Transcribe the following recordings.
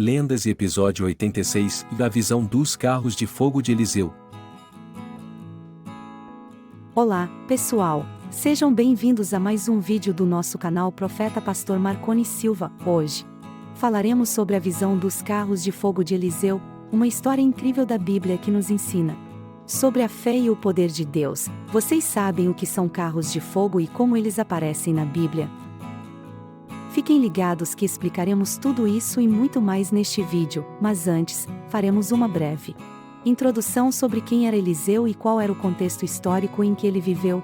Lendas e episódio 86 da visão dos carros de fogo de Eliseu. Olá, pessoal! Sejam bem-vindos a mais um vídeo do nosso canal Profeta Pastor Marconi Silva. Hoje falaremos sobre a visão dos carros de fogo de Eliseu, uma história incrível da Bíblia que nos ensina sobre a fé e o poder de Deus. Vocês sabem o que são carros de fogo e como eles aparecem na Bíblia? Fiquem ligados que explicaremos tudo isso e muito mais neste vídeo, mas antes, faremos uma breve introdução sobre quem era Eliseu e qual era o contexto histórico em que ele viveu.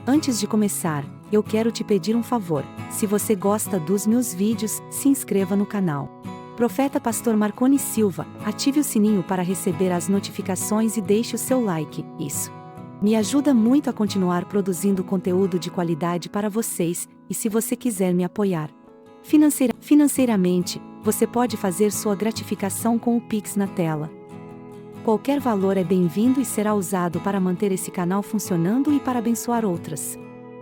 Antes de começar, eu quero te pedir um favor: se você gosta dos meus vídeos, se inscreva no canal Profeta Pastor Marconi Silva, ative o sininho para receber as notificações e deixe o seu like. Isso me ajuda muito a continuar produzindo conteúdo de qualidade para vocês, e se você quiser me apoiar financeiramente, você pode fazer sua gratificação com o Pix na tela. Qualquer valor é bem-vindo e será usado para manter esse canal funcionando e para abençoar outras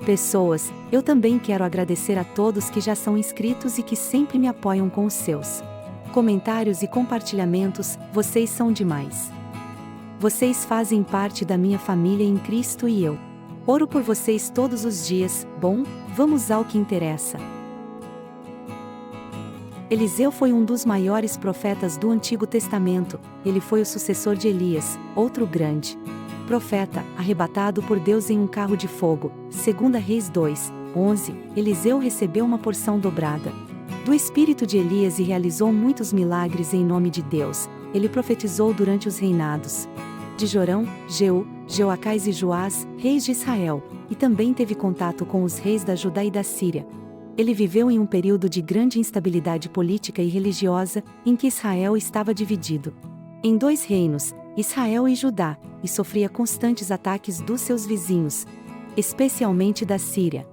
pessoas. Eu também quero agradecer a todos que já são inscritos e que sempre me apoiam com os seus comentários e compartilhamentos. Vocês são demais. Vocês fazem parte da minha família em Cristo e eu oro por vocês todos os dias. Bom, vamos ao que interessa. Eliseu foi um dos maiores profetas do Antigo Testamento. Ele foi o sucessor de Elias, outro grande profeta, arrebatado por Deus em um carro de fogo. 2 Reis 2:11, Eliseu recebeu uma porção dobrada do espírito de Elias e realizou muitos milagres em nome de Deus. Ele profetizou durante os reinados de Jorão, Jeú, Jeoacás e Joás, reis de Israel, e também teve contato com os reis da Judá e da Síria. Ele viveu em um período de grande instabilidade política e religiosa, em que Israel estava dividido em dois reinos, Israel e Judá, e sofria constantes ataques dos seus vizinhos, especialmente da Síria.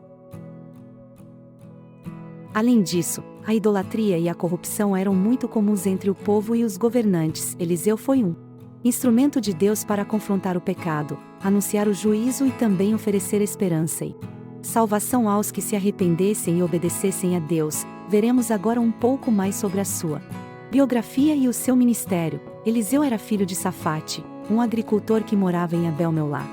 Além disso, a idolatria e a corrupção eram muito comuns entre o povo e os governantes. Eliseu foi um instrumento de Deus para confrontar o pecado, anunciar o juízo e também oferecer esperança e salvação aos que se arrependessem e obedecessem a Deus. Veremos agora um pouco mais sobre a sua biografia e o seu ministério. Eliseu era filho de Safate, um agricultor que morava em Abel-Meolá,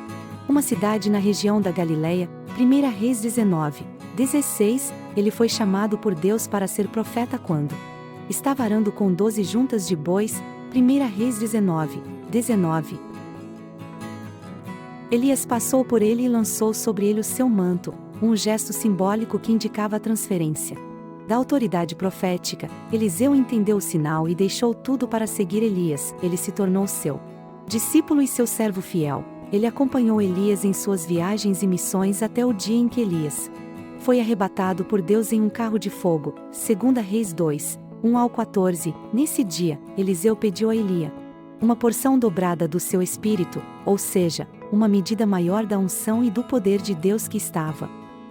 uma cidade na região da Galileia. 1 Reis 19:16, ele foi chamado por Deus para ser profeta quando estava arando com 12 juntas de bois. 1 Reis 19:19. Elias passou por ele e lançou sobre ele o seu manto, um gesto simbólico que indicava a transferência da autoridade profética. Eliseu entendeu o sinal e deixou tudo para seguir Elias. Ele se tornou seu discípulo e seu servo fiel. Ele acompanhou Elias em suas viagens e missões até o dia em que Elias foi arrebatado por Deus em um carro de fogo. 2 Reis 2:1-14. Nesse dia, Eliseu pediu a Elia uma porção dobrada do seu espírito, ou seja, uma medida maior da unção e do poder de Deus que estava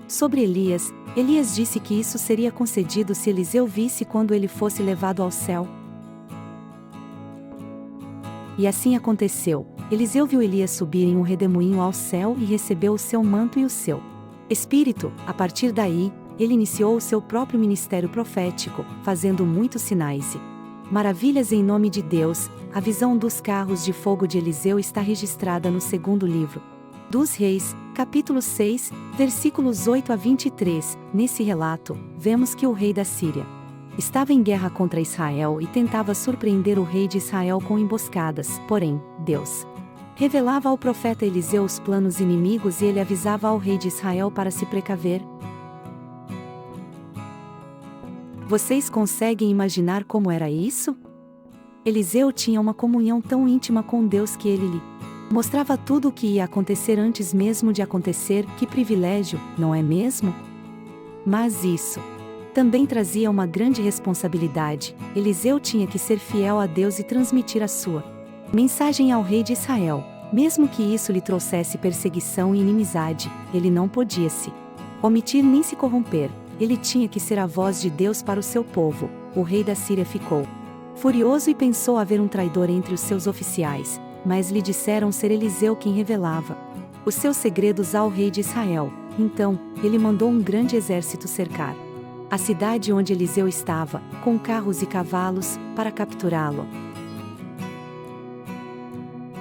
sobre Elias. Elias disse que isso seria concedido se Eliseu visse quando ele fosse levado ao céu. E assim aconteceu. Eliseu viu Elias subir em um redemoinho ao céu e recebeu o seu manto e o seu espírito. A partir daí, ele iniciou o seu próprio ministério profético, fazendo muitos sinais e maravilhas em nome de Deus. A visão dos carros de fogo de Eliseu está registrada no segundo livro dos Reis, capítulo 6, versículos 8-23. Nesse relato, vemos que o rei da Síria estava em guerra contra Israel e tentava surpreender o rei de Israel com emboscadas. Porém, Deus revelava ao profeta Eliseu os planos inimigos e ele avisava ao rei de Israel para se precaver. Vocês conseguem imaginar como era isso? Eliseu tinha uma comunhão tão íntima com Deus que ele lhe mostrava tudo o que ia acontecer antes mesmo de acontecer. Que privilégio, não é mesmo? Mas isso também trazia uma grande responsabilidade. Eliseu tinha que ser fiel a Deus e transmitir a sua mensagem ao rei de Israel. Mesmo que isso lhe trouxesse perseguição e inimizade, ele não podia se omitir nem se corromper. Ele tinha que ser a voz de Deus para o seu povo. O rei da Síria ficou furioso e pensou haver um traidor entre os seus oficiais, mas lhe disseram ser Eliseu quem revelava os seus segredos ao rei de Israel. Então, ele mandou um grande exército cercar a cidade onde Eliseu estava, com carros e cavalos, para capturá-lo.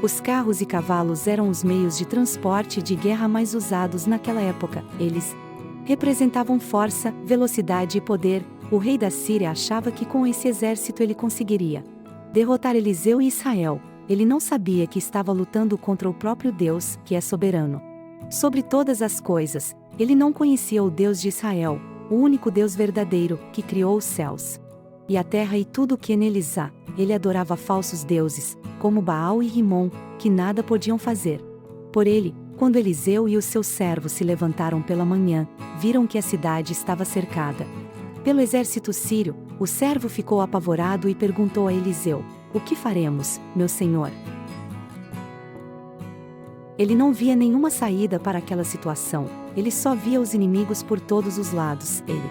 Os carros e cavalos eram os meios de transporte de guerra mais usados naquela época. Eles representavam força, velocidade e poder. O rei da Síria achava que com esse exército ele conseguiria derrotar Eliseu e Israel. Ele não sabia que estava lutando contra o próprio Deus, que é soberano sobre todas as coisas. Ele não conhecia o Deus de Israel, o único Deus verdadeiro, que criou os céus e a terra e tudo o que neles há. Ele adorava falsos deuses, como Baal e Rimon, que nada podiam fazer por ele. Quando Eliseu e os seus servos se levantaram pela manhã, viram que a cidade estava cercada pelo exército sírio. O servo ficou apavorado e perguntou a Eliseu: "O que faremos, meu senhor?" Ele não via nenhuma saída para aquela situação, ele só via os inimigos por todos os lados. Ele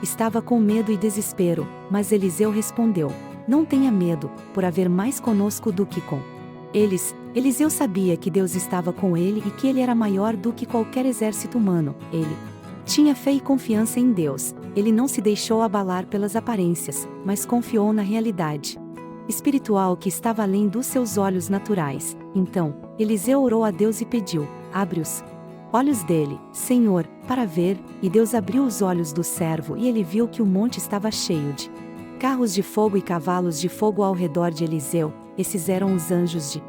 estava com medo e desespero, mas Eliseu respondeu: "Não tenha medo, por haver mais conosco do que com eles." Eliseu sabia que Deus estava com ele e que ele era maior do que qualquer exército humano. Ele tinha fé e confiança em Deus. Ele não se deixou abalar pelas aparências, mas confiou na realidade espiritual que estava além dos seus olhos naturais. Então, Eliseu orou a Deus e pediu: "Abre os olhos dele, Senhor, para ver." E Deus abriu os olhos do servo e ele viu que o monte estava cheio de carros de fogo e cavalos de fogo ao redor de Eliseu. Esses eram os anjos de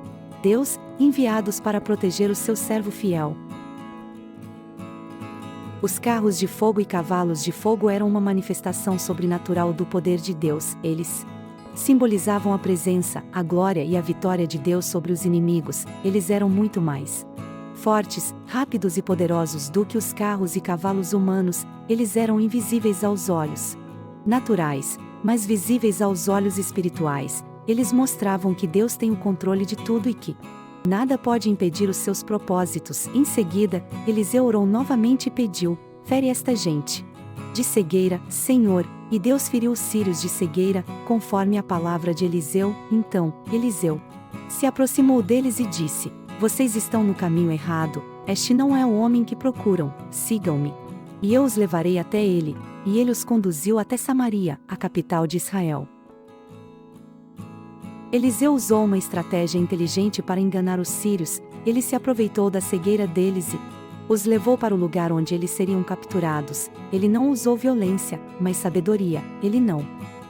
Deus, enviados para proteger o seu servo fiel. Os carros de fogo e cavalos de fogo eram uma manifestação sobrenatural do poder de Deus. Eles simbolizavam a presença, a glória e a vitória de Deus sobre os inimigos. Eles eram muito mais fortes, rápidos e poderosos do que os carros e cavalos humanos. Eles eram invisíveis aos olhos naturais, mas visíveis aos olhos espirituais. Eles mostravam que Deus tem o controle de tudo e que nada pode impedir os seus propósitos. Em seguida, Eliseu orou novamente e pediu: "Fere esta gente de cegueira, Senhor." E Deus feriu os sírios de cegueira, conforme a palavra de Eliseu. Então, Eliseu se aproximou deles e disse: "Vocês estão no caminho errado, este não é o homem que procuram, sigam-me, e eu os levarei até ele." E ele os conduziu até Samaria, a capital de Israel. Eliseu usou uma estratégia inteligente para enganar os sírios. Ele se aproveitou da cegueira deles e os levou para o lugar onde eles seriam capturados. Ele não usou violência, mas sabedoria. Ele não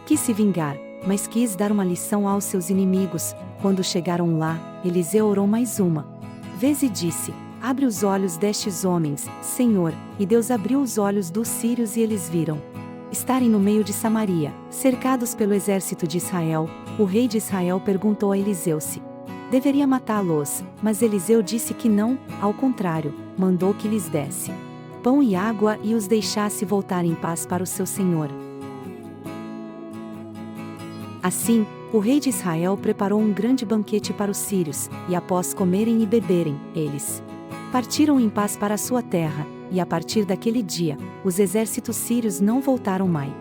quis se vingar, mas quis dar uma lição aos seus inimigos. Quando chegaram lá, Eliseu orou mais uma vez e disse: "Abre os olhos destes homens, Senhor." E Deus abriu os olhos dos sírios e eles viram estarem no meio de Samaria, cercados pelo exército de Israel. O rei de Israel perguntou a Eliseu se deveria matá-los, mas Eliseu disse que não. Ao contrário, mandou que lhes desse pão e água e os deixasse voltar em paz para o seu senhor. Assim, o rei de Israel preparou um grande banquete para os sírios, e após comerem e beberem, eles partiram em paz para a sua terra. E a partir daquele dia, os exércitos sírios não voltaram mais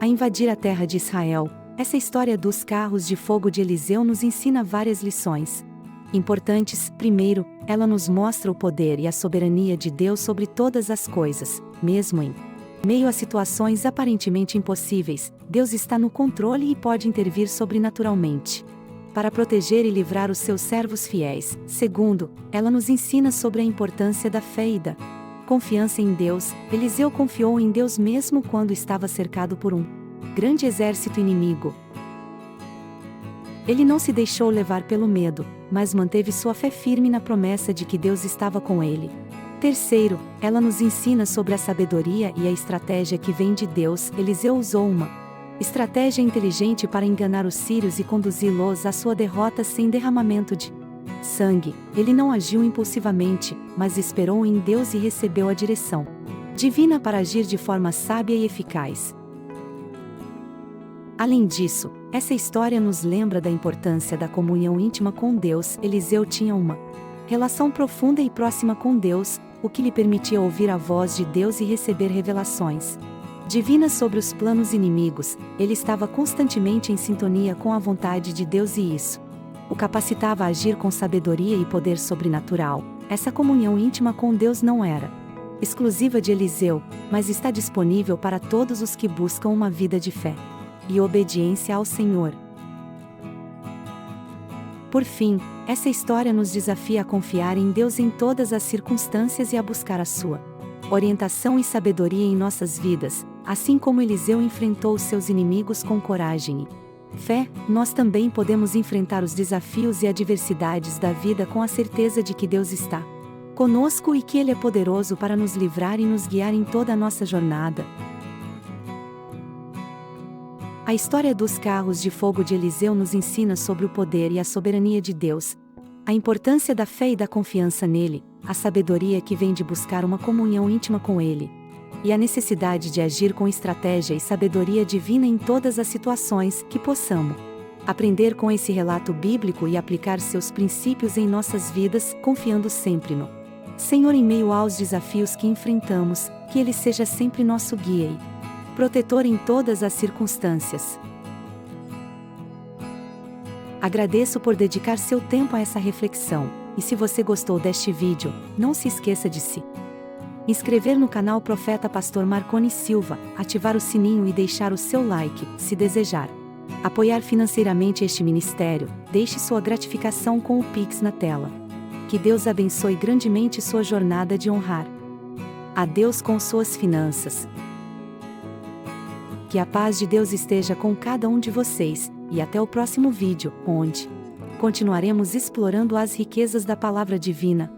a invadir a terra de Israel. Essa história dos carros de fogo de Eliseu nos ensina várias lições importantes. Primeiro, ela nos mostra o poder e a soberania de Deus sobre todas as coisas. Mesmo em meio a situações aparentemente impossíveis, Deus está no controle e pode intervir sobrenaturalmente para proteger e livrar os seus servos fiéis. Segundo, ela nos ensina sobre a importância da fé e da confiança em Deus. Eliseu confiou em Deus mesmo quando estava cercado por um grande exército inimigo. Ele não se deixou levar pelo medo, mas manteve sua fé firme na promessa de que Deus estava com ele. Terceiro, ela nos ensina sobre a sabedoria e a estratégia que vem de Deus. Eliseu usou uma estratégia inteligente para enganar os sírios e conduzi-los à sua derrota sem derramamento de sangue. Ele não agiu impulsivamente, mas esperou em Deus e recebeu a direção divina para agir de forma sábia e eficaz. Além disso, essa história nos lembra da importância da comunhão íntima com Deus. Eliseu tinha uma relação profunda e próxima com Deus, o que lhe permitia ouvir a voz de Deus e receber revelações divinas sobre os planos inimigos. Ele estava constantemente em sintonia com a vontade de Deus e isso o capacitava a agir com sabedoria e poder sobrenatural. Essa comunhão íntima com Deus não era exclusiva de Eliseu, mas está disponível para todos os que buscam uma vida de fé e obediência ao Senhor. Por fim, essa história nos desafia a confiar em Deus em todas as circunstâncias e a buscar a sua orientação e sabedoria em nossas vidas, assim como Eliseu enfrentou os seus inimigos com coragem e fé. Nós também podemos enfrentar os desafios e adversidades da vida com a certeza de que Deus está conosco e que Ele é poderoso para nos livrar e nos guiar em toda a nossa jornada. A história dos carros de fogo de Eliseu nos ensina sobre o poder e a soberania de Deus, a importância da fé e da confiança nele, a sabedoria que vem de buscar uma comunhão íntima com Ele, e a necessidade de agir com estratégia e sabedoria divina em todas as situações que possamos aprender com esse relato bíblico e aplicar seus princípios em nossas vidas, confiando sempre no Senhor em meio aos desafios que enfrentamos, que Ele seja sempre nosso guia e protetor em todas as circunstâncias. Agradeço por dedicar seu tempo a essa reflexão, e se você gostou deste vídeo, não se esqueça de se inscrever no canal Profeta Pastor Marconi Silva, ativar o sininho e deixar o seu like, se desejar apoiar financeiramente este ministério, deixe sua gratificação com o Pix na tela. Que Deus abençoe grandemente sua jornada de honrar a Deus com suas finanças. Que a paz de Deus esteja com cada um de vocês, e até o próximo vídeo, onde continuaremos explorando as riquezas da palavra divina.